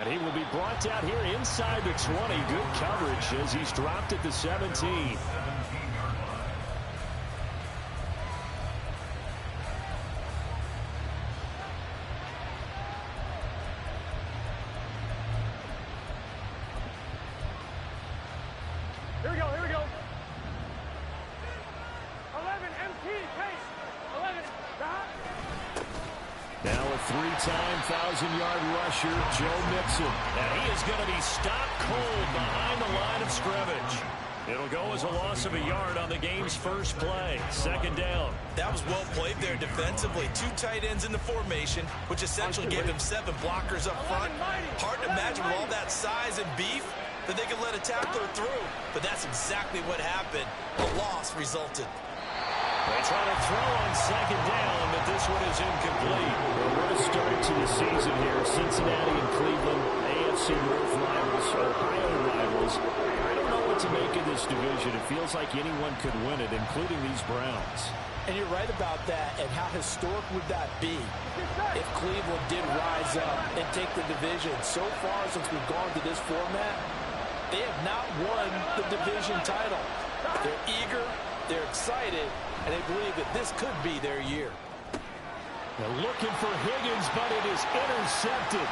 And he will be brought down here inside the 20. Good coverage as he's dropped at the 17. Here we go, here we go. 11 MT, pace. 11, stop. Now a three-time 1,000-yard rusher, Joe Mixon. And he is going to be stopped cold behind the line of scrimmage. It'll go as a loss of a yard on the game's first play. Second down. That was well played there defensively. Two tight ends in the formation, which essentially gave them 7 blockers up front. Hard to imagine with all that size and beef that they could let a tackler through. But that's exactly what happened. A loss resulted. They try to throw on second down, but this one is incomplete. Well, what a start to the season here. Cincinnati and Cleveland, AFC North rivals, Ohio rivals. I don't know what to make of this division. It feels like anyone could win it, including these Browns. And you're right about that. And how historic would that be if Cleveland did rise up and take the division? So far, since we've gone to this format, they have not won the division title. They're eager, they're excited, and they believe that this could be their year. They're looking for Higgins, but it is intercepted.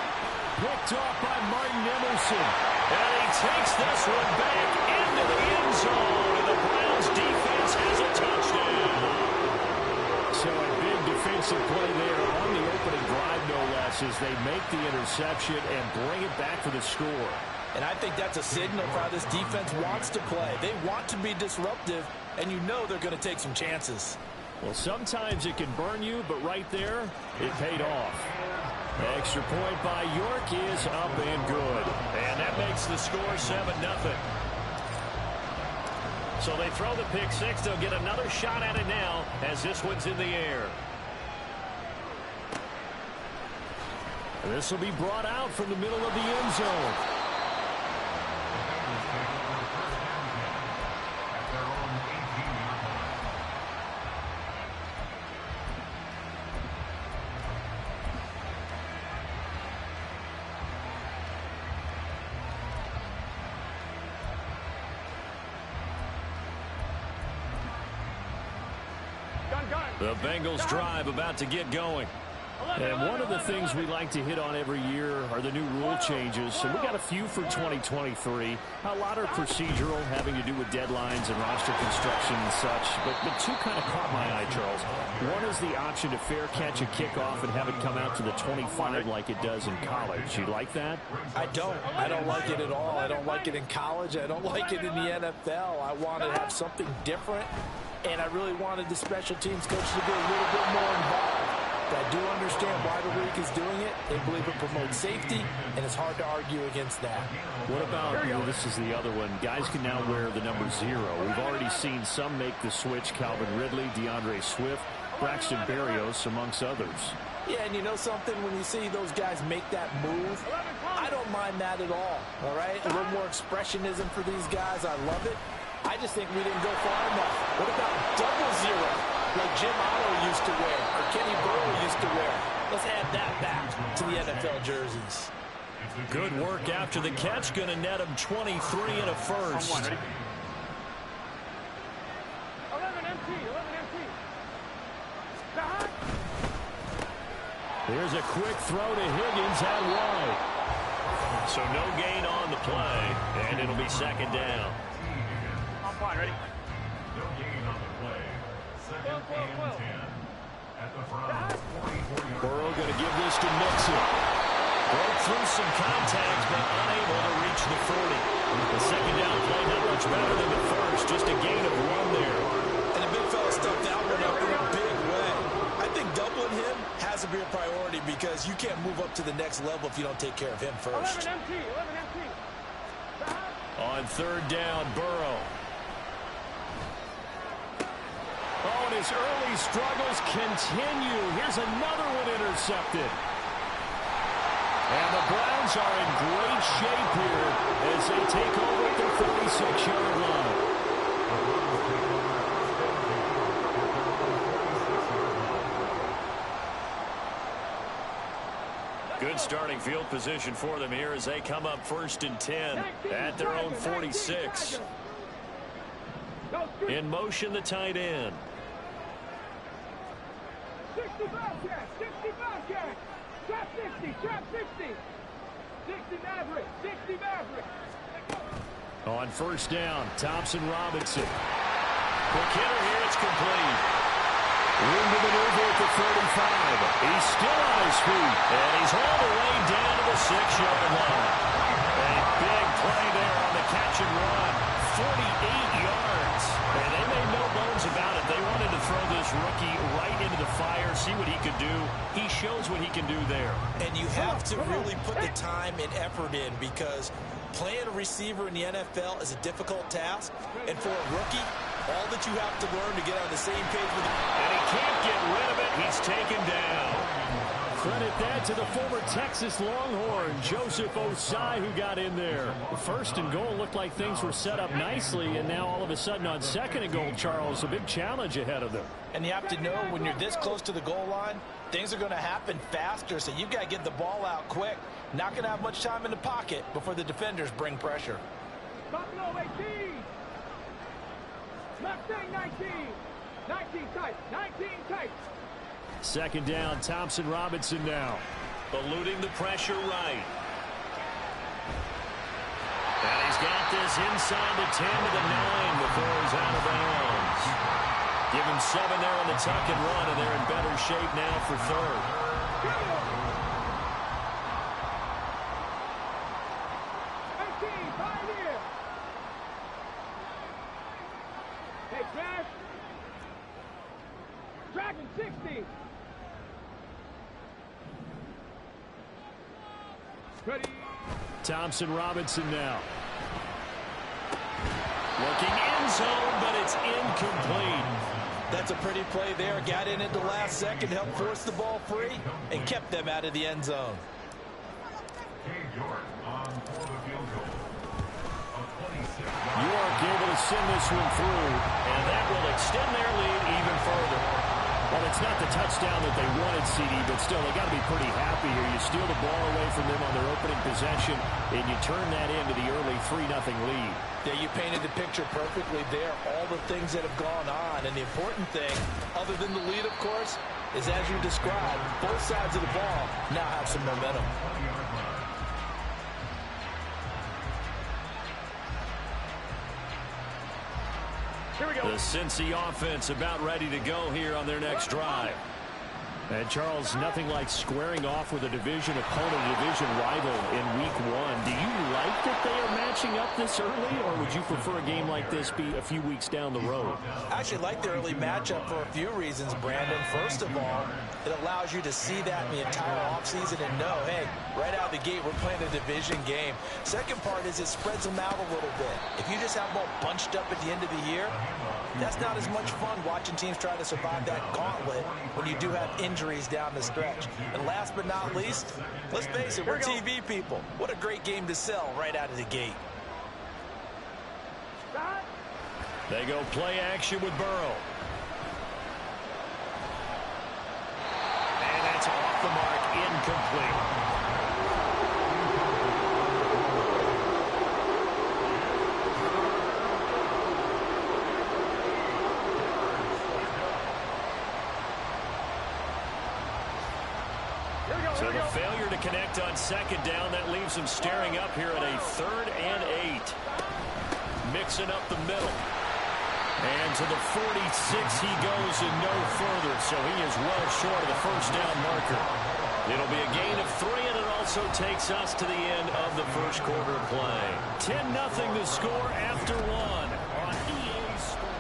Picked off by Martin Emerson. And he takes this one back into the end zone. And the Browns defense has a touchdown. So a big defensive play there on the opening drive, no less, as they make the interception and bring it back for the score. And I think that's a signal for how this defense wants to play. They want to be disruptive, and you know they're going to take some chances. Well, sometimes it can burn you, but right there, it paid off. Extra point by York is up and good. And that makes the score 7-0. So they throw the pick six. They'll get another shot at it now as this one's in the air. This will be brought out from the middle of the end zone. The Bengals drive about to get going. And one of the things we like to hit on every year are the new rule changes. And we got a few for 2023. A lot are procedural, having to do with deadlines and roster construction and such. But two kind of caught my eye, Charles. One is the option to fair catch a kickoff and have it come out to the 25 like it does in college. You like that? I don't. I don't like it at all. I don't like it in college. I don't like it in the NFL. I want to have something different. And I really wanted the special teams coach to be a little bit more involved. But I do understand why the league is doing it. They believe it promotes safety, and it's hard to argue against that. What about, this is the other one, guys can now wear the number 0. We've already seen some make the switch, Calvin Ridley, DeAndre Swift, Braxton Berrios, amongst others. Yeah, and you know something? When you see those guys make that move, I don't mind that at all right? A little more expressionism for these guys. I love it. I just think we didn't go far enough. What about double 0, like Jim Otto used to wear, or Kenny Burrow used to wear? Let's add that back to the NFL jerseys. Good work after the catch. Going to net him 23 and a first. 11 MT, 11 MT. Here's a quick throw to Higgins out wide. So no gain on the play, and it'll be second down. Fine, ready? No gain on the play. Second and 10. At the front. Burrow going to give this to Mixon. Broke through some contact, but unable to reach the 40. The second down play not much better than the first. Just a gain of 1 there. And the big fella stuffed that one up in a big way. I think doubling him has to be a priority because you can't move up to the next level if you don't take care of him first. 11 MT, 11 MT. On third down, Burrow. Oh, and his early struggles continue. Here's another one intercepted. And the Browns are in great shape here as they take over at the 46-yard line. Good Good starting field position for them here as they come up 1st and 10 at their own 46. In motion, the tight end. 60 Bobcat, 60 Bobcat, trap 60, trap 60. 60 Maverick, 60 Maverick. On 1st down, Thompson Robinson. Quick hitter here, it's complete. Room to maneuver at the 35. He's still on his feet, and he's all the way down to the 6-yard line. A big play there on the catch and run. 48 yards. And they made no bones about it. They wanted to throw this rookie right into the fire, see what he could do. He shows what he can do there. And you have to really put the time and effort in, because playing a receiver in the NFL is a difficult task. And for a rookie, all that you have to learn to get on the same page with him. And he can't get rid of it. He's taken down. Credit that to the former Texas Longhorn, Joseph Osai, who got in there. 1st and goal, looked like things were set up nicely, and now all of a sudden on 2nd and goal, Charles, a big challenge ahead of them. And you have to know when you're this close to the goal line, things are going to happen faster, so you've got to get the ball out quick. Not going to have much time in the pocket before the defenders bring pressure. Buffalo 18. Mustang 19. 19 tight, 19 tight. 2nd down, Thompson Robinson now. Eluding the pressure right. And he's got this inside the 10 to the 9 before he's out of bounds. Give him 7 there on the tuck and run, and they're in better shape now for 3rd. 18, pioneer. Hey, Crash. Dragon 60. Ready. Thompson Robinson now. Looking end zone, but it's incomplete. That's a pretty play there. Got in at the last second, helped force the ball free, and kept them out of the end zone. York for the field goal. York able to send this one through, and that will extend their lead even further. Well, it's not the touchdown that they wanted, CD, but still, they got to be pretty happy here. You steal the ball away from them on their opening possession, and you turn that into the early 3-0 lead. Yeah, you painted the picture perfectly there, all the things that have gone on. And the important thing, other than the lead, of course, is as you described, both sides of the ball now have some momentum. Here we go. The Cincy offense about ready to go here on their next drive. And, Charles, nothing like squaring off with a division opponent, a division rival in week 1. Do you like that they are matching up this early, or would you prefer a game like this be a few weeks down the road? I actually like the early matchup for a few reasons, Brandon. First of all, it allows you to see that in the entire offseason and know, hey, right out of the gate, we're playing a division game. Second part is it spreads them out a little bit. If you just have them all bunched up at the end of the year, that's not as much fun watching teams try to survive that gauntlet when you do have injuries down the stretch. And last but not least, let's face it, we're TV people. What a great game to sell right out of the gate. They go play action with Burrow. And that's off the mark, incomplete. So the failure to connect on 2nd down, that leaves him staring up here at a 3rd and 8. Mixing up the middle. And to the 46 he goes and no further, so he is well short of the 1st down marker. It'll be a gain of 3, and it also takes us to the end of the 1st quarter play. 10-0 the score after 1 on EA Sports.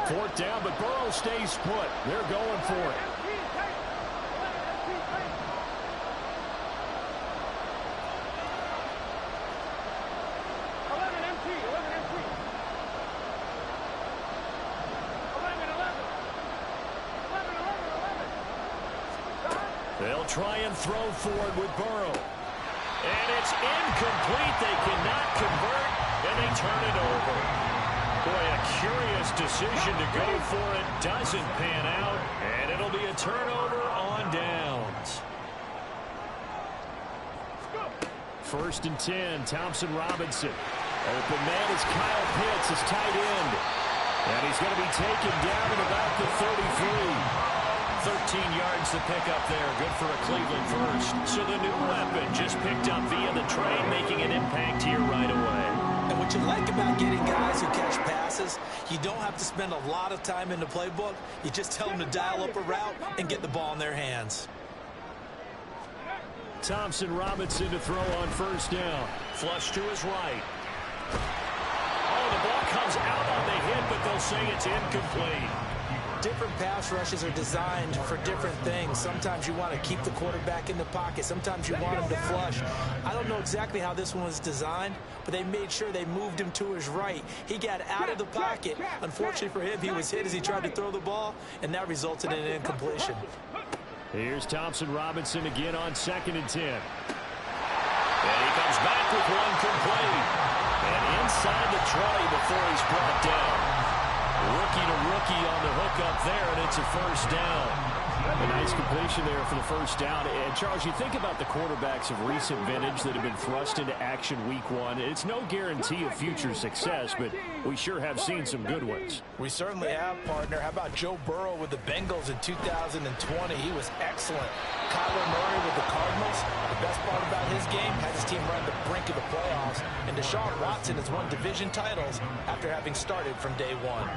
4th down, but Burrow stays put. They're going for it. They'll try and throw forward with Burrow. And it's incomplete. They cannot convert, and they turn it over. Boy, a curious decision to go for it. Doesn't pan out, and it'll be a turnover on downs. 1st and 10, Thompson Robinson. Open man is Kyle Pitts, his tight end. And he's going to be taken down at about the 33. 13 yards to pick up there. Good for a Cleveland first. So the new weapon just picked up via the trade, making an impact here right away. And what you like about getting guys who catch passes, you don't have to spend a lot of time in the playbook. You just tell them to dial up a route and get the ball in their hands. Thompson Robinson to throw on 1st down. Flush to his right. Oh, the ball comes out on the hit, but they'll say it's incomplete. Different pass rushes are designed for different things. Sometimes you want to keep the quarterback in the pocket. Sometimes you want him to flush. I don't know exactly how this one was designed, but they made sure they moved him to his right. He got out of the pocket. Unfortunately for him, he was hit as he tried to throw the ball, and that resulted in an incompletion. Here's Thompson Robinson again on 2nd and 10. And he comes back with one complete. And inside the 20 before he's brought down. Rookie to rookie on the hook up there, and it's a 1st down. A nice completion there for the 1st down. And, Charles, you think about the quarterbacks of recent vintage that have been thrust into action week 1. It's no guarantee of future success, but we sure have seen some good ones. We certainly have, partner. How about Joe Burrow with the Bengals in 2020? He was excellent. Kyler Murray with the Cardinals. The best part about his game, had his team run the brink of the playoffs. And Deshaun Watson has won division titles after having started from day 1.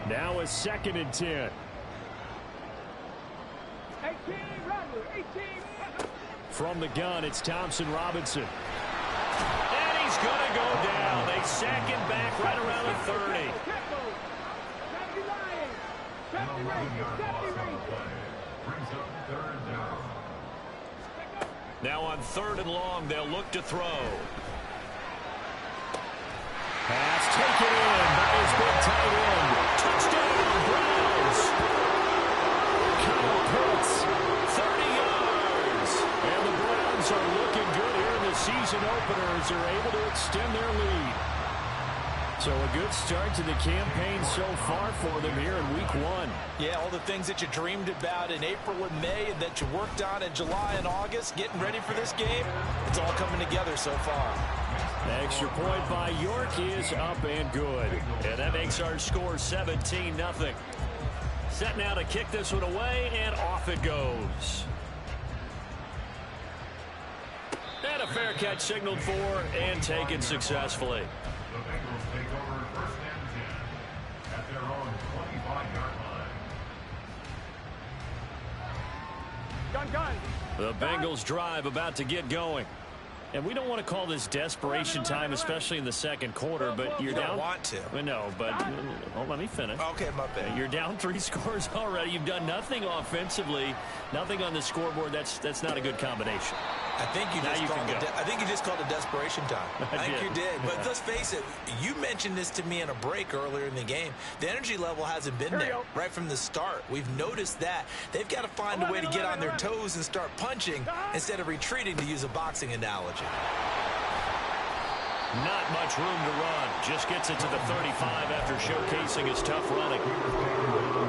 Now a 2nd and 10. 18, Rattler, 18. From the gun, it's Thompson Robinson. And he's going to go down. They sack him back right around the 30. Now on 3rd and long, they'll look to throw. Pass taken in by his big tight end. Touchdown, Browns. Kyle Pitts, 30 yards. And the Browns are looking good here in the season opener as they're able to extend their lead. So a good start to the campaign so far for them here in week 1. Yeah, all the things that you dreamed about in April and May and that you worked on in July and August, getting ready for this game, it's all coming together so far. Extra point by York is up and good. And that makes our score 17-0. Set now to kick this one away, and off it goes. And a fair catch signaled for and taken successfully. The Bengals take over 1st and 10 at their own 25-yard line. Gun. The Bengals drive about to get going. And we don't want to call this desperation time, especially in the 2nd quarter, but you're down. You don't want to. Well, no, but let me finish. Okay, my bad. You're down 3 scores already. You've done nothing offensively, nothing on the scoreboard. That's not a good combination. I think you just called it desperation time. I think you did. But let's face it, you mentioned this to me in a break earlier in the game. The energy level hasn't been there right from the start. We've noticed that. They've got to find a way to get on their toes and start punching instead of retreating, to use a boxing analogy. Not much room to run. Just gets it to the 35 after showcasing his tough running.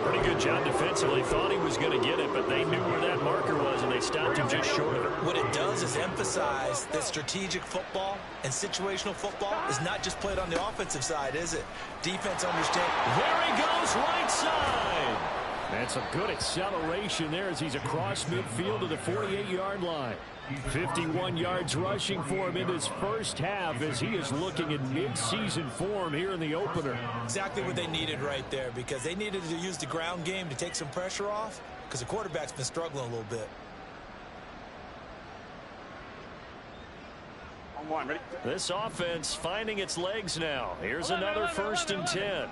Pretty good job defensively. Thought he was going to get it, but they knew where that marker was, and they stopped him just short of it. What it does is emphasize that strategic football and situational football is not just played on the offensive side, is it? Defense understands. There he goes, right side. That's a good acceleration there as he's across midfield to the 48-yard line. 51 yards rushing for him in this first half as he is looking in mid-season form here in the opener. Exactly what they needed right there, because they needed to use the ground game to take some pressure off, because the quarterback's been struggling a little bit. This offense finding its legs now. Here's another 1st and 10.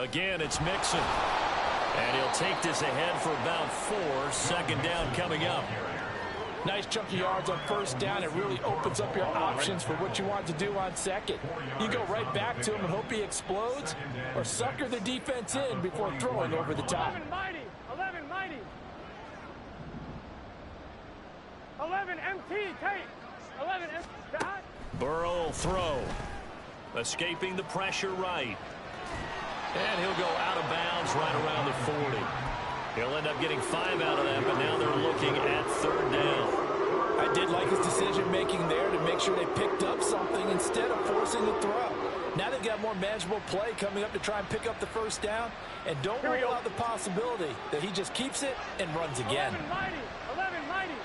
Again, it's Mixon. And he'll take this ahead for about 4. 2nd down coming up. Nice chunk of yards on 1st down. It really opens up your options for what you want to do on 2nd. You go right back to him and hope he explodes, or sucker the defense in before throwing over the top. 11 mighty. MT, tape. 11, MT. Burrow will throw. Escaping the pressure right. And he'll go out of bounds right around the 40. He'll end up getting 5 out of that, but now they're looking at 3rd down. I did like his decision-making there to make sure they picked up something instead of forcing the throw. Now they've got more manageable play coming up to try and pick up the 1st down. And don't rule out the possibility that he just keeps it and runs again. 11 mighty. 11 mighty.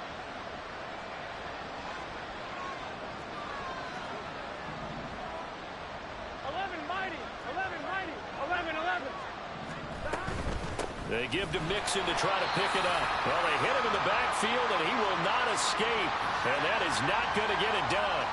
11. They give to Mixon to try to pick it up. Well, they hit him in the backfield, and he will not escape. And that is not going to get it done.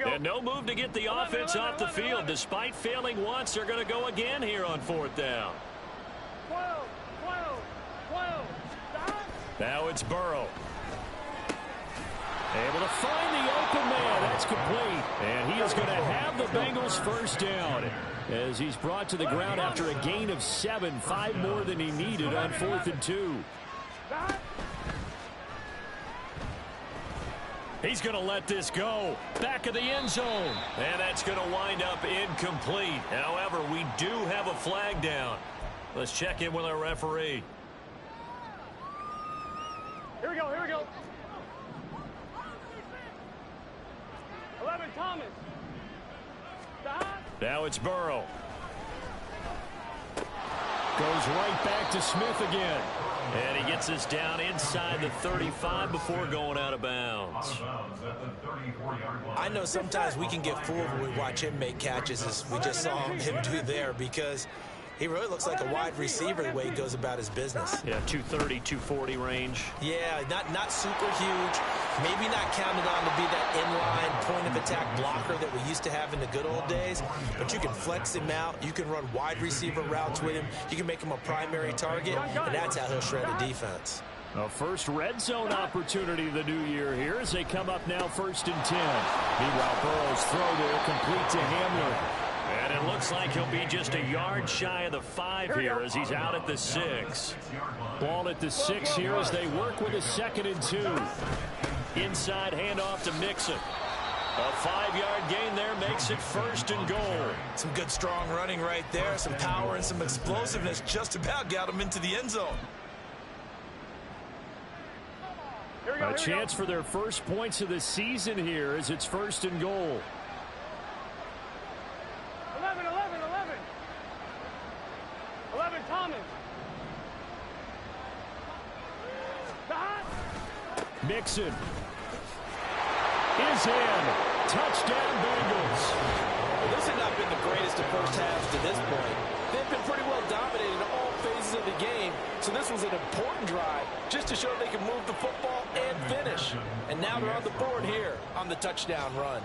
And no move to get the offense off the field. Despite failing once, they're going to go again here on 4th down. 12. Stop. Now it's Burrow. Able to find the open man. That's complete. And he is going to have the Bengals 1st down as he's brought to the ground after a gain of 7, 5 more than he needed on 4th and 2. Stop. He's going to let this go. Back of the end zone. And that's going to wind up incomplete. However, we do have a flag down. Let's check in with our referee. Here we go. 11, Thomas. Stop. Now it's Burrow. Goes right back to Smith again. And he gets us down inside the 35 before going out of bounds. I know sometimes we can get fooled when we watch him make catches, as we just saw him do there, because he really looks like a wide receiver the way he goes about his business. Yeah, 230, 240 range. Yeah, not super huge. Maybe not counted on to be that inline point-of-attack blocker that we used to have in the good old days. But you can flex him out. You can run wide receiver routes with him. You can make him a primary target, and that's how he'll shred the defense. A first red zone opportunity the new year here as they come up now 1st and 10. Meanwhile, Burrow's throw there complete to Hamler. And it looks like he'll be just a yard shy of the 5 here as he's out at the 6. Ball at the 6 here as they work with a 2nd and 2. Inside handoff to Mixon. A 5-yard gain there makes it 1st and goal. Some good strong running right there. Some power and some explosiveness just about got him into the end zone. A chance for their first points of the season here as it's 1st and goal. 11, Thomas. Stop. Mixon is in. Touchdown, Bengals. Well, this has not been the greatest of first halves to this point. They've been pretty well dominated in all phases of the game, so this was an important drive just to show they can move the football and finish. And now they're on the board here on the touchdown run.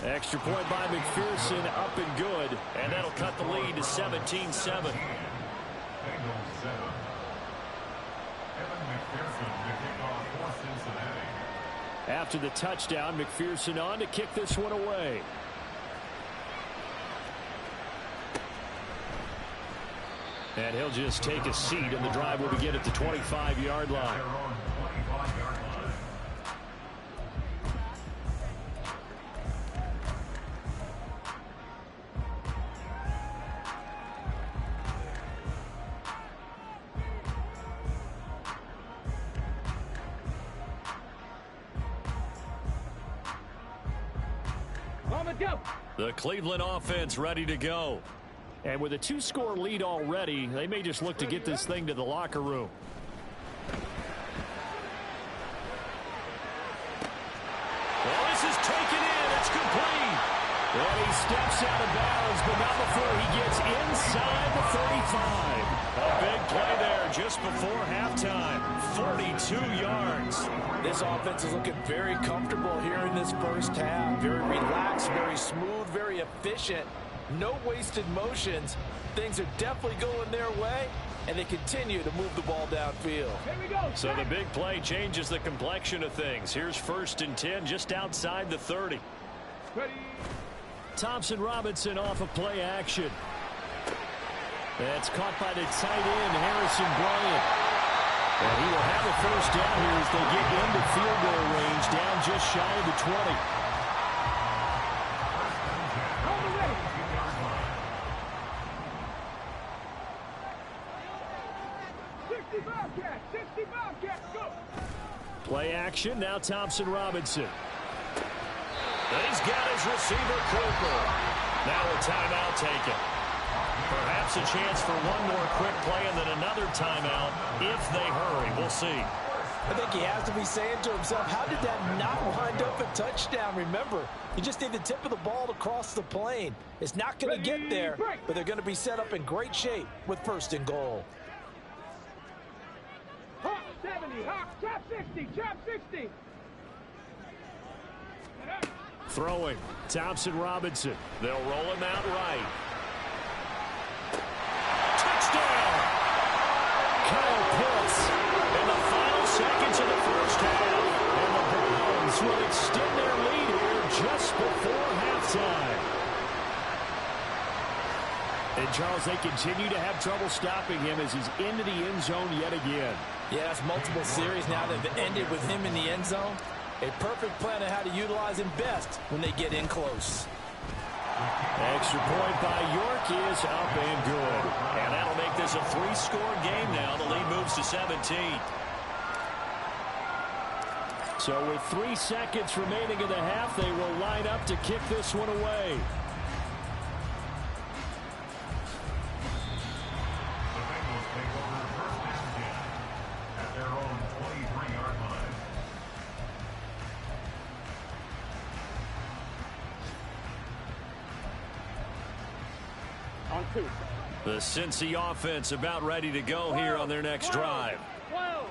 Extra point by McPherson, up and good. And that'll cut the lead to 17-7. After the touchdown, McPherson on to kick this one away. And he'll just take a seat, and the drive will begin at the 25-yard line. The Cleveland offense ready to go. And with a 2-score lead already, they may just look to get this thing to the locker room. Well, this is taken in. It's complete. And he steps out of bounds, but not before he gets inside the 35. A big play there just before halftime. 42 yards. This offense is looking very comfortable here in this first half. Very relaxed, very smooth, very efficient. No wasted motions. Things are definitely going their way, and they continue to move the ball downfield. Here we go. So the big play changes the complexion of things. Here's 1st and 10 just outside the 30. Ready. Thompson Robinson off of play action. That's caught by the tight end, Harrison Bryant. And he will have a 1st down here as they get into field goal range, down just shy of the 20. On the way. Go. Play action, now Thompson Robinson. He's got his receiver, Cooper. Now a timeout taken. Perhaps a chance for one more quick play and then another timeout if they hurry. We'll see. I think he has to be saying to himself, how did that not wind up a touchdown? Remember, you just need the tip of the ball to cross the plane. It's not going to get there, but they're going to be set up in great shape with 1st and goal. Hawk 70, Hawk, trap 60, trap 60. Throwing, Thompson Robinson. They'll roll him out right. Touchdown! Kyle Pitts in the final seconds of the 1st half. And the Browns will extend their lead here just before halftime. And, Charles, they continue to have trouble stopping him as he's into the end zone yet again. Yeah, it's multiple series now that have ended with him in the end zone. A perfect plan of how to utilize him best when they get in close. Extra point by York is up and good. And that'll make this a 3-score game now. The lead moves to 17. So with 3 seconds remaining in the half, they will line up to kick this one away. The Bengals take over 1st and 10 at their own 23-yard line. On 2. The Cincy offense about ready to go here on their next drive.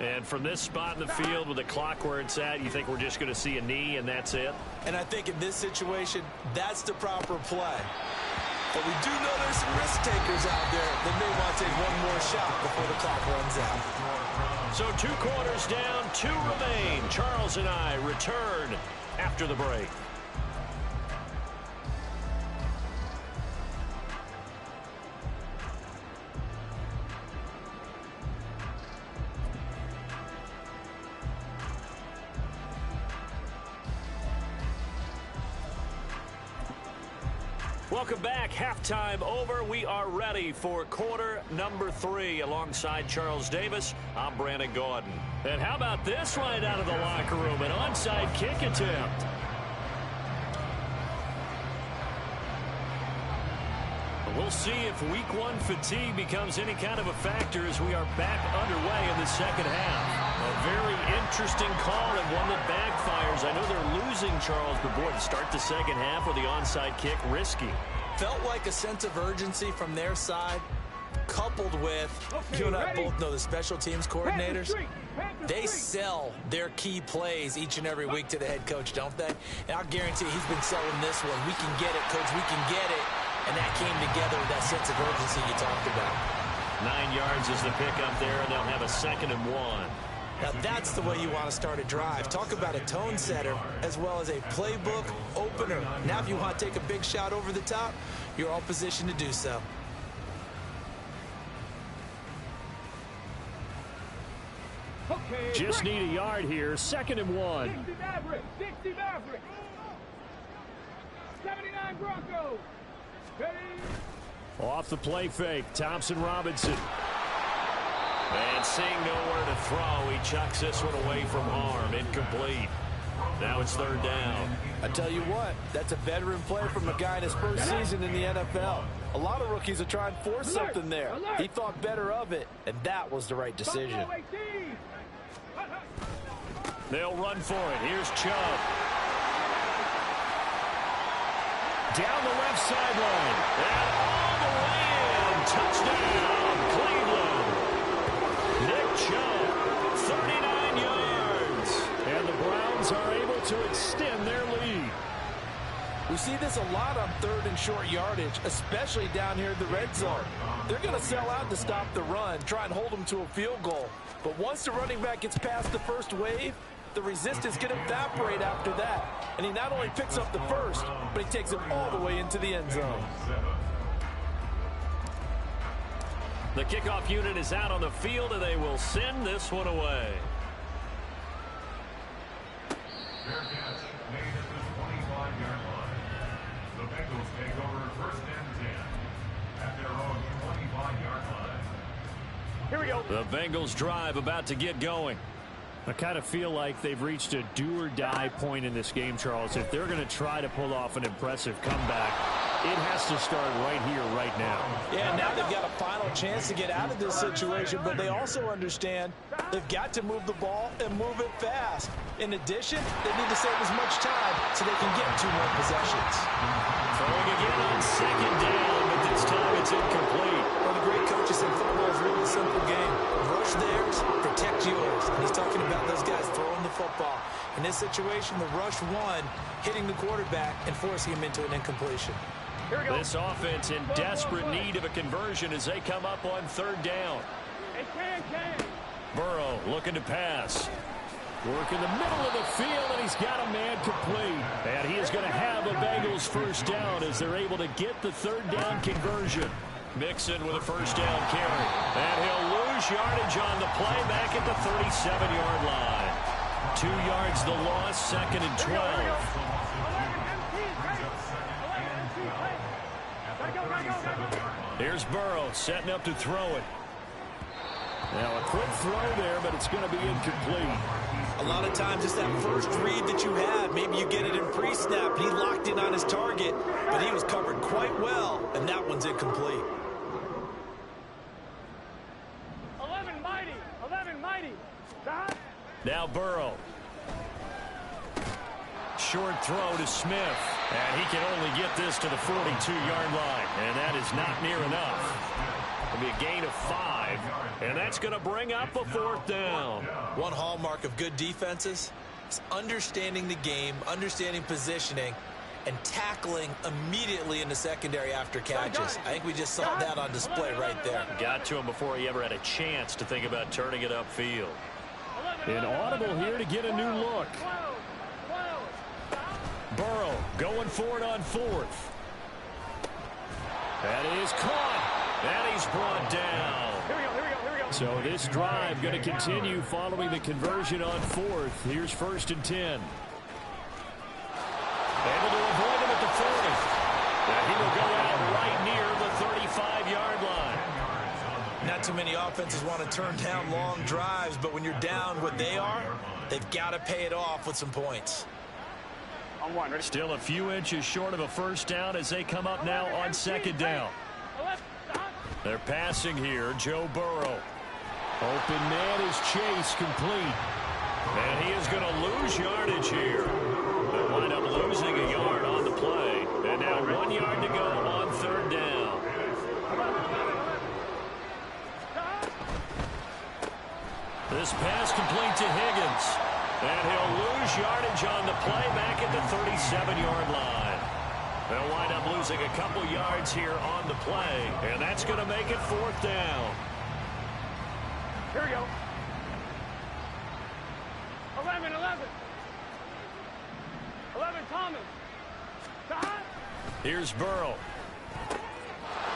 And from this spot in the field with the clock where it's at, you think we're just going to see a knee and that's it? And I think in this situation, that's the proper play. But we do know there's some risk takers out there that may want to take one more shot before the clock runs out. So 2 quarters down, 2 remain. Charles and I return after the break. Welcome back. Halftime over. We are ready for quarter number 3. Alongside Charles Davis, I'm Brandon Gaudin. And how about this right out of the locker room? An onside kick attempt. We'll see if week 1 fatigue becomes any kind of a factor as we are back underway in the second half. A very interesting call and one that backfires. I know they're losing, Charles, but boy, to start the second half with the onside kick, risky. Felt like a sense of urgency from their side, coupled with, you and I both know the special teams coordinators, they sell their key plays each and every week to the head coach, don't they? And I'll guarantee he's been selling this one. We can get it, coach, we can get it. And that came together with that sense of urgency you talked about. 9 yards is the pickup there, and they'll have a 2nd and 1. Now that's the way you want to start a drive. Talk about a tone setter as well as a playbook opener. Now if you want to take a big shot over the top, you're all positioned to do so. Okay, Just need a yard here. 2nd and 1. 60 Mavericks. 60 Mavericks. 79 Broncos. Ready. Off the play fake, Thompson Robinson. And seeing nowhere to throw, he chucks this one away from harm. Incomplete. Now it's 3rd down. I tell you what, that's a veteran play from a guy in his first season in the NFL. A lot of rookies are trying to force something there. He thought better of it, and that was the right decision. They'll run for it. Here's Chubb. Down the left sideline. And all the way in. Touchdown, Cleveland. Nick Chubb, 39 yards. And the Browns are able to extend their lead. We see this a lot on 3rd and short yardage, especially down here in the red zone. They're going to sell out to stop the run, try and hold them to a field goal. But once the running back gets past the first wave, the resistance can evaporate after that. And he not only picks up the first, but he takes it all the way into the end zone. The kickoff unit is out on the field, and they will send this one away. Fair catch made at the 25-yard line. The Bengals take over 1st and 10 at their own 25-yard line. Here we go. The Bengals drive about to get going. I kind of feel like they've reached a do-or-die point in this game, Charles. If they're going to try to pull off an impressive comeback, it has to start right here, right now. Yeah, now they've got a final chance to get out of this situation, but they also understand they've got to move the ball and move it fast. In addition, they need to save as much time so they can get 2 more possessions. Throwing again on 2nd down, but this time it's incomplete. One of the great coaches in football is a really simple game. Rush theirs, protect yours. And he's talking about those guys throwing the football. In this situation, the rush one, hitting the quarterback and forcing him into an incompletion. This offense in desperate need of a conversion as they come up on 3rd down. Burrow looking to pass. Work in the middle of the field, and he's got a man complete. And he is going to have a Bengals 1st down as they're able to get the 3rd down conversion. Mixon with a 1st down carry. And he'll lose yardage on the play back at the 37-yard line. 2 yards the loss, 2nd and 12. Here's Burrow setting up to throw it. Now a quick throw there, but it's going to be incomplete. A lot of times it's that first read that you have. Maybe you get it in pre-snap, and he locked in on his target, but he was covered quite well, and that one's incomplete. 11 mighty. Now Burrow. Short throw to Smith. And he can only get this to the 42-yard line. And that is not near enough. It'll be a gain of 5. And that's going to bring up a 4th down. One hallmark of good defenses is understanding the game, understanding positioning, and tackling immediately in the secondary after catches. I think we just saw that on display right there. Got to him before he ever had a chance to think about turning it upfield. An audible here to get a new look. Burrow going for it on 4th. That is caught. And he's brought down. Here we go. So this drive going to continue following the conversion on 4th. Here's 1st and 10. Able to avoid him at the 40. And he will go out right near the 35-yard line. Not too many offenses want to turn down long drives, but when you're down what they are, they've got to pay it off with some points. Still a few inches short of a 1st down as they come up now on 2nd down. They're passing here. Joe Burrow. Open man is Chase, complete. And he is going to lose yardage here. They'll wind up losing a yard on the play. And now 1 yard to go on 3rd down. This pass complete to Higgins. And he'll lose yardage on the play back at the 37-yard line. They'll wind up losing a couple yards here on the play. And that's going to make it 4th down. Here we go. 11. 11, Thomas. Here's Burrow.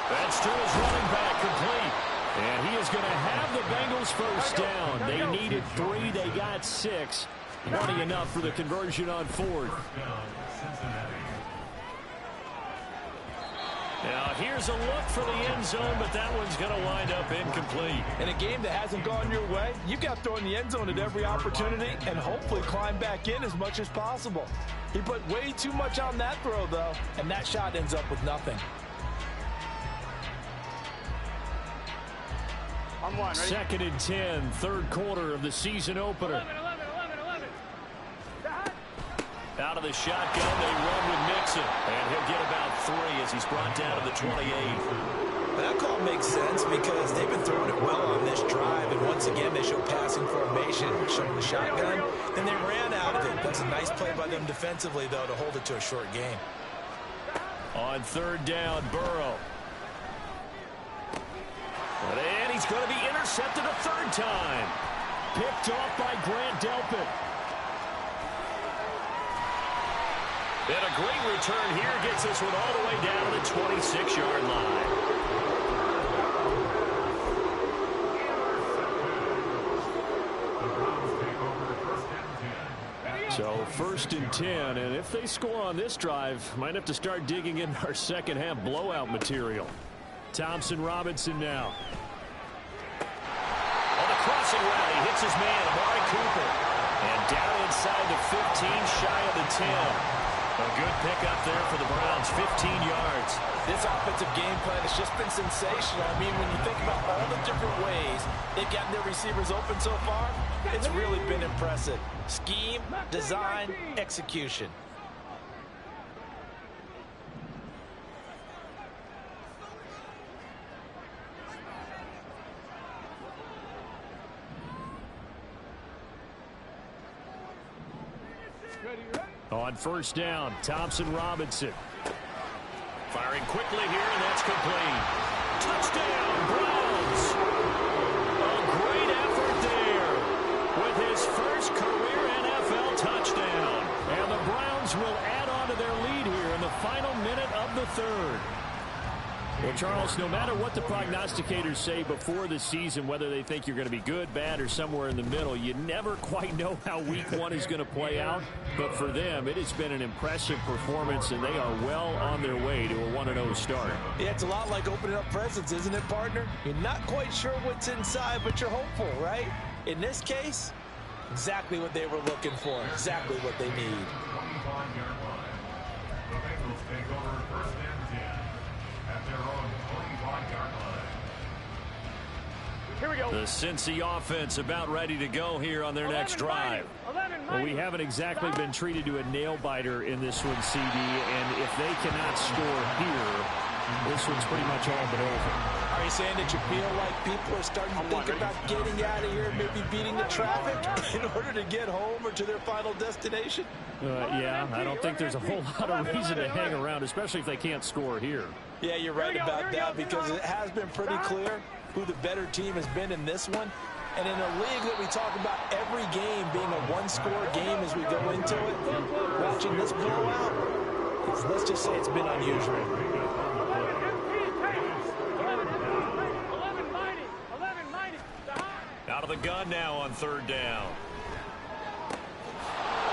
That's to his running back, complete. And he is going to have the Bengals 1st down. They needed 3. They got 6. Plenty enough for the conversion on 4th. Now here's a look for the end zone, but that one's going to wind up incomplete. In a game that hasn't gone your way, you've got to throw in the end zone at every opportunity and hopefully climb back in as much as possible. He put way too much on that throw, though, and that shot ends up with nothing. On 1, ready? 2nd and 10, 3rd quarter of the season opener. 11. Out of the shotgun, they run with Mixon. And he'll get about 3 as he's brought down to the 28. That call makes sense because they've been throwing it well on this drive, and once again they show passing formation, showing the shotgun. Then they ran out of it. That's a nice play by them defensively, though, to hold it to a short game. On third down, Burrow. And he's going to be intercepted a third time. Picked off by Grant Delpit. And a great return here gets this one all the way down to the 26-yard line. So first and 10, and if they score on this drive, might have to start digging in our second half blowout material. Thompson Robinson now. On the crossing route, he hits his man, Amari Cooper. And down inside the 15, shy of the 10. A good pickup there for the Browns, 15 yards. This offensive game plan has just been sensational. I mean, when you think about all the different ways they've gotten their receivers open so far, it's really been impressive. Scheme, design, execution. On first down, Thompson Robinson. Firing quickly here, and that's complete. Touchdown, Browns! A great effort there with his first career NFL touchdown. And the Browns will add on to their lead here in the final minute of the third. Well, Charles, no matter what the prognosticators say before the season, whether they think you're going to be good, bad, or somewhere in the middle, you never quite know how week one is going to play out. But for them, it has been an impressive performance, and they are well on their way to a 1-0 start. Yeah, it's a lot like opening up presents, isn't it, partner? You're not quite sure what's inside, but you're hopeful, right? In this case, exactly what they were looking for, exactly what they need. 25-yard line. The Bengals take over first and 10 at their own 25-yard line. Here we go. The Cincy offense about ready to go here on their next drive. Well, we haven't exactly been treated to a nail-biter in this one, CD, and if they cannot score here, this one's pretty much all but over. Are you saying that you feel like people are starting to think about getting out of here, maybe beating the traffic in order to get home or to their final destination? Yeah, I don't think there's a whole lot of reason to hang around, especially if they can't score here. Yeah, you're right about that because it has been pretty clear who the better team has been in this one. And in a league that we talk about every game being a one-score game as we go into it, watching this blowout, let's just say it's been unusual. Out of the gun now on third down.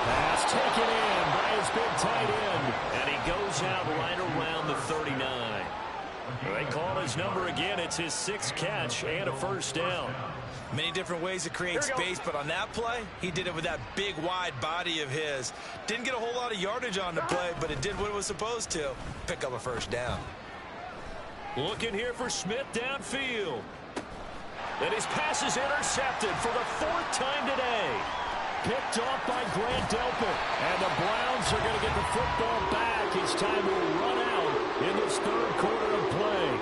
Pass taken in by his big tight end. And he goes out right around the 39. They call his number again. It's his 6th catch and a first down. Many different ways to create space, but on that play, he did it with that big, wide body of his. Didn't get a whole lot of yardage on the play, but it did what it was supposed to. Pick up a first down. Looking here for Smith downfield. And his pass is intercepted for the 4th time today. Picked off by Grant Delpit. And the Browns are going to get the football back. His time will run out in this third quarter of play.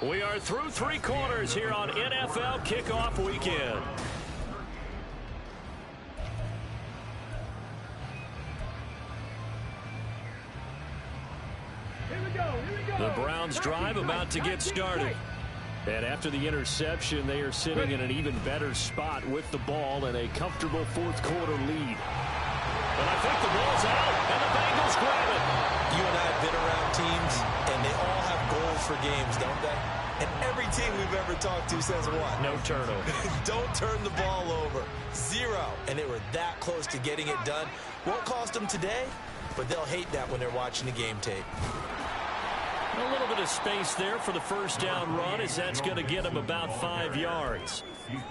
We are through 3 quarters here on NFL Kickoff Weekend. The Browns drive about to get started. And after the interception, they are sitting in an even better spot with the ball and a comfortable 4th quarter lead. But I think the ball's out, and the Bengals grab it. You and I have been around teams, and they all have goals for games, don't they? And every team we've ever talked to says what? No turnover. Don't turn the ball over. 0. And they were that close to getting it done. Won't cost them today, but they'll hate that when they're watching the game tape. A little bit of space there for the first down run, as that's going to get him about 5 yards.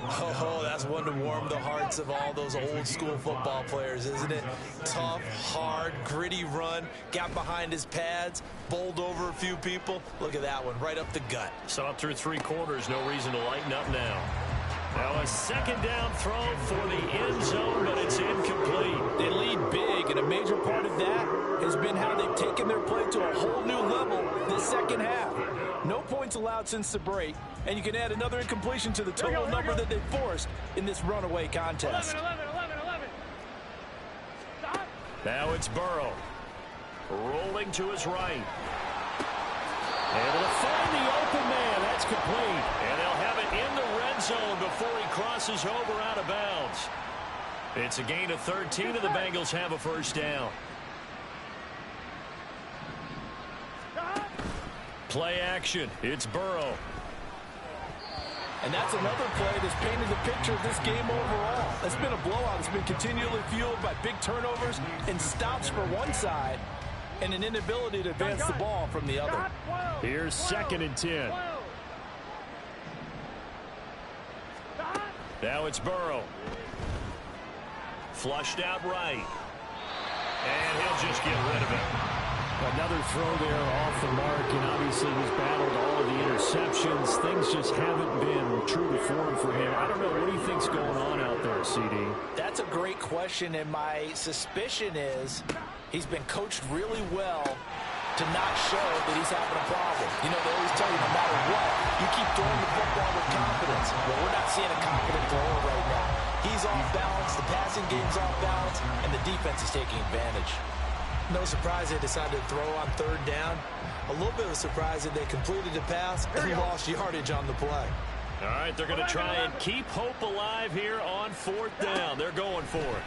Oh, that's one to warm the hearts of all those old school football players, isn't it? Tough, hard, gritty run, got behind his pads, bowled over a few people. Look at that one, right up the gut. So up through 3 quarters, no reason to lighten up now. Now a second down throw for the end zone, but it's incomplete. They lead big, and a major part of that has been how they've taken their play to a whole new level this second half. No points allowed since the break, and you can add another incompletion to the total number that they forced in this runaway contest. 11. Now it's Burrow. Rolling to his right. Able to find the open man. That's complete. And they'll have it in the red zone before he crosses over out of bounds. It's a gain of 13, and the Bengals have a first down. Play action. It's Burrow. And that's another play that's painted the picture of this game overall. It's been a blowout. It's been continually fueled by big turnovers and stops for one side and an inability to advance the ball from the other. Here's 2nd and 10. Now it's Burrow. Flushed out right. And he'll just get rid of it. Another throw there off the mark, and obviously he's battled all of the interceptions. Things just haven't been true to form for him. I don't know. What do you think's going on out there, CD? That's a great question, and my suspicion is he's been coached really well to not show that he's having a problem. You know, they always tell you no matter what, you keep throwing the football with confidence. Well, we're not seeing a confident thrower right now. He's off balance, the passing game's off balance, and the defense is taking advantage. No surprise they decided to throw on 3rd down. A little bit of a surprise that they completed the pass and lost yardage on the play. All right, they're going to try and keep hope alive here on 4th down. They're going for it.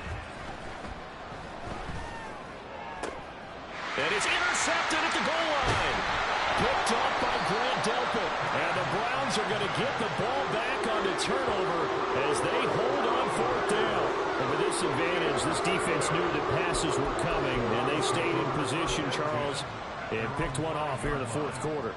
And it's intercepted at the goal line. Picked up by Grant Delpit. And the Browns are going to get the ball back on the turnover as they hold on 4th down. And with this advantage, this defense knew that passes were coming, and they stayed in position, Charles, and picked one off here in the 4th quarter.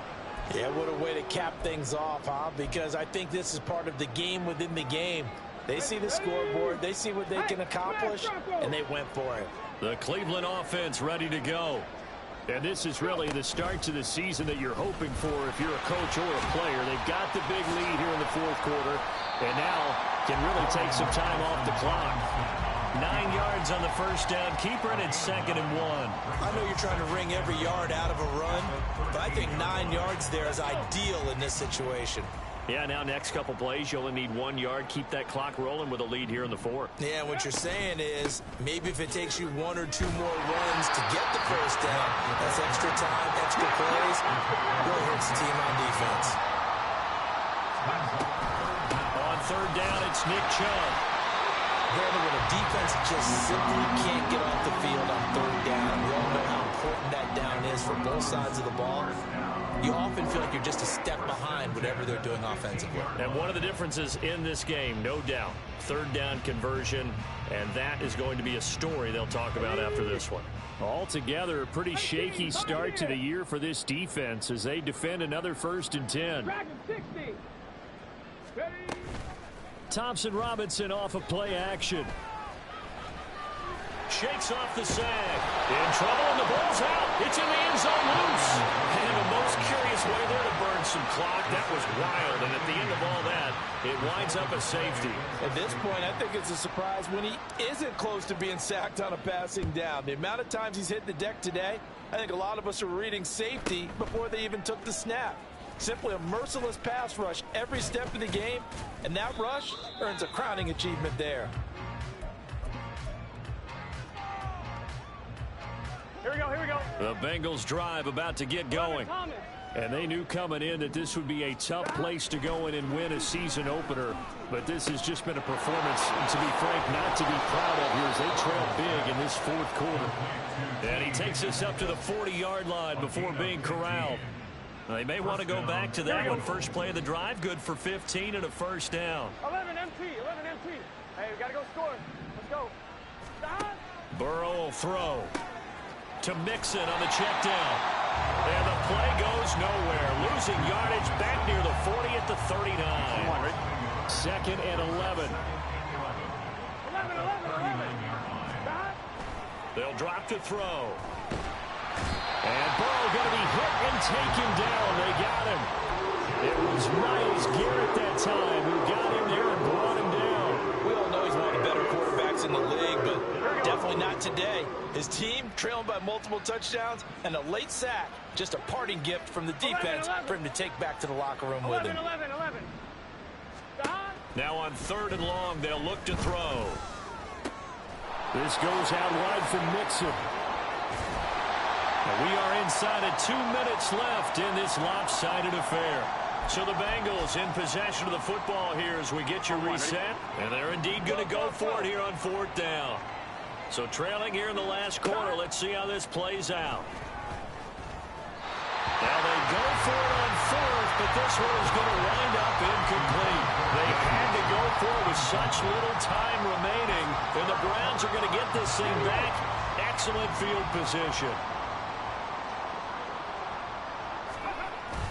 Yeah, what a way to cap things off, huh? Because I think this is part of the game within the game. They see the scoreboard, they see what they can accomplish, and they went for it. The Cleveland offense ready to go. And this is really the start to the season that you're hoping for if you're a coach or a player. They've got the big lead here in the 4th quarter, and now can really take some time off the clock. 9 yards on the first down. Keeper, and it's 2nd and 1. I know you're trying to wring every yard out of a run, but I think 9 yards there is ideal in this situation. Yeah, now next couple plays, you only need 1 yard. Keep that clock rolling with a lead here in the 4th. Yeah, what you're saying is maybe if it takes you 1 or 2 more runs to get the first down, that's extra time, extra plays, really hurts the team on defense. On 3rd down, it's Nick Chubb. Brandon, when a defense just simply can't get off the field on 3rd down, we all know how important that down is for both sides of the ball. You often feel like you're just a step behind whatever they're doing offensively. And one of the differences in this game, no doubt, 3rd down conversion, and that is going to be a story they'll talk about after this one. Altogether, a pretty shaky start to the year for this defense as they defend another 1st and 10. Thompson Robinson off of play action. Shakes off the sag. In trouble, and the ball's out. It's in the end zone loose. And the most curious way there to burn some clock. That was wild. And at the end of all that, it winds up a safety. At this point, I think it's a surprise when he isn't close to being sacked on a passing down. The amount of times he's hit the deck today, I think a lot of us are reading safety before they even took the snap. Simply a merciless pass rush every step of the game, and that rush earns a crowning achievement there. Here we go, here we go. The Bengals drive about to get going. And they knew coming in that this would be a tough place to go in and win a season opener. But this has just been a performance, to be frank, not to be proud of here as they trail big in this 4th quarter. And he takes us up to the 40-yard line before being corralled. They may want to go back to that one. First play of the drive, good for 15 and a first down. 11 MT. Hey, we got to go score. Let's go. Burrow will throw to Mixon on the check down. And the play goes nowhere. Losing yardage back near the 40 at the 39. 2nd and 11. 11. They'll drop to throw. And Burrow going to be hit and taken down. They got him. It was Myles Garrett that time who got him there and brought him down. We all know he's one of the better quarterbacks in the league, but definitely not today. His team trailing by multiple touchdowns and a late sack. Just a parting gift from the defense for him to take back to the locker room with him. 11. Now on 3rd and long, they'll look to throw. This goes out wide from Mixon. And we are inside of 2 minutes left in this lopsided affair. So the Bengals in possession of the football here as we get your reset. And they're indeed going to go for it here on 4th down. So trailing here in the last quarter. Let's see how this plays out. Now they go for it on 4th, but this one is going to wind up incomplete. They had to go for it with such little time remaining. And the Browns are going to get this thing back. Excellent field position.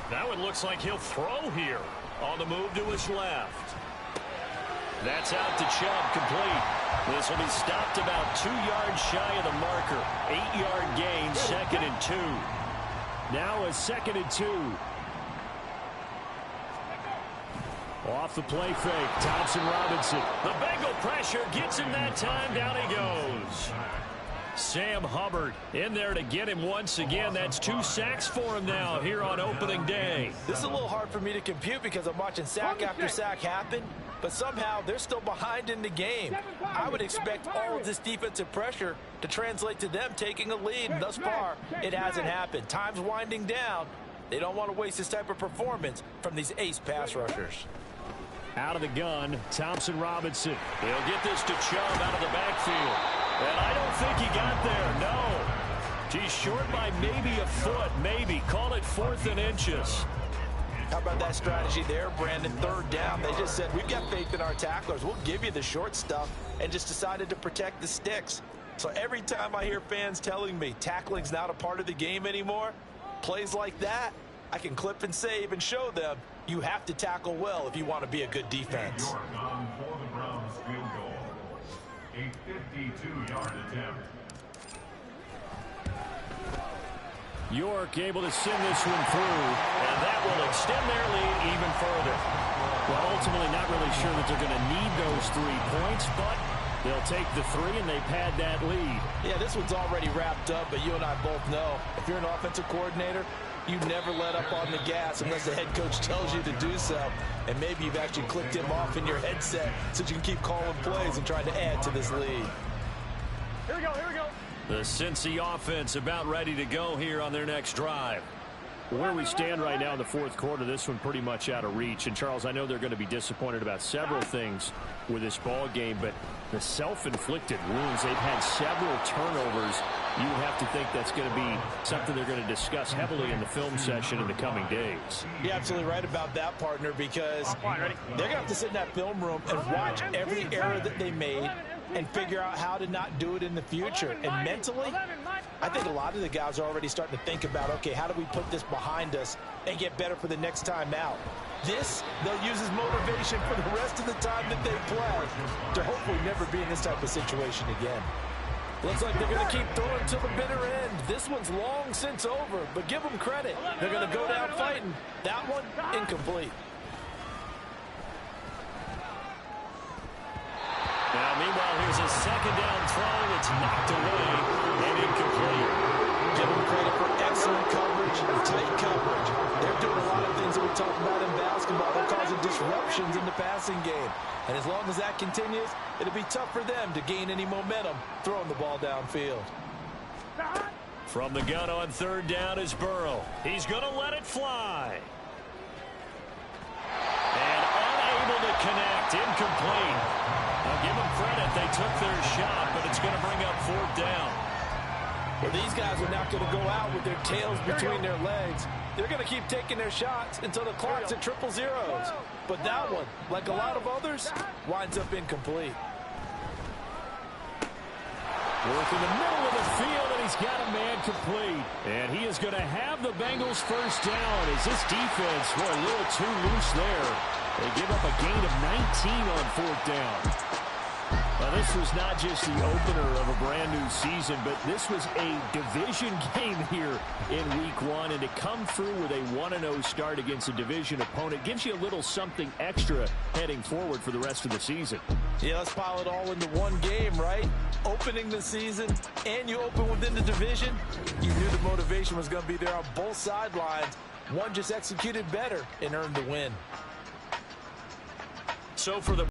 Now it looks like he'll throw here on the move to his left. That's out to Chubb, complete. This will be stopped about 2 yards shy of the marker. 8-yard gain, 2nd and 2. Now a 2nd and 2. Off the play fake, Thompson Robinson. The Bengal pressure gets him that time. Down he goes. Sam Hubbard in there to get him once again. That's 2 sacks for him now here on opening day. This is a little hard for me to compute because I'm watching sack after sack happen, but somehow they're still behind in the game. I would expect all of this defensive pressure to translate to them taking a lead, and thus far, it hasn't happened. Time's winding down. They don't want to waste this type of performance from these ace pass rushers. Out of the gun, Thompson Robinson. He'll get this to Chubb out of the backfield. And I don't think he got there, no. He's short by maybe a foot, maybe. Call it 4th and inches. How about that strategy there, Brandon? 3rd down. They just said, we've got faith in our tacklers. We'll give you the short stuff, and just decided to protect the sticks. So every time I hear fans telling me tackling's not a part of the game anymore, plays like that, I can clip and save and show them you have to tackle well if you want to be a good defense. York on for the Browns field goal. A 52-yard attempt. York able to send this one through, and that will extend their lead even further. Well, ultimately not really sure that they're going to need those 3 points, but they'll take the 3 and they pad that lead. Yeah, this one's already wrapped up, but you and I both know if you're an offensive coordinator, you never let up on the gas unless the head coach tells you to do so. And maybe you've actually clicked him off in your headset so you can keep calling plays and trying to add to this lead. Here we go, here we go. The Cincy offense about ready to go here on their next drive. Where we stand right now in the 4th quarter, this one pretty much out of reach. And, Charles, I know they're going to be disappointed about several things with this ball game, but the self-inflicted wounds, they've had several turnovers. You would have to think that's going to be something they're going to discuss heavily in the film session in the coming days. You're absolutely right about that, partner, because they're going to have to sit in that film room and watch every error that they made and figure out how to not do it in the future. And mentally, I think a lot of the guys are already starting to think about, okay, how do we put this behind us and get better for the next time out? This, they'll use as motivation for the rest of the time that they play to hopefully never be in this type of situation again. Looks like they're going to keep throwing to the bitter end. This one's long since over, but give them credit. They're going to go down fighting. That one, incomplete. Now, meanwhile, here's a 2nd down throw. It's knocked away and incomplete. Give them credit for excellent coverage and tight coverage. They're doing a lot of things that we talk about in basketball. They're causing disruptions in the passing game. And as long as that continues, it'll be tough for them to gain any momentum throwing the ball downfield. From the gun on 3rd down is Burrow. He's going to let it fly. And unable to connect. Incomplete. I'll give them credit. They took their shot, but it's going to bring up 4th down. Well, these guys are not going to go out with their tails between their legs. They're going to keep taking their shots until the clock's at 000. But that one, like a lot of others, winds up incomplete. Work in the middle of the field, and he's got a man complete. And he is going to have the Bengals 1st down as this defense were a little too loose there. They give up a gain of 19 on 4th down. Now, this was not just the opener of a brand-new season, but this was a division game here in Week 1. And to come through with a 1-0 start against a division opponent gives you a little something extra heading forward for the rest of the season. Yeah, let's pile it all into one game, right? Opening the season, and you open within the division. You knew the motivation was going to be there on both sidelines. One just executed better and earned the win. So for the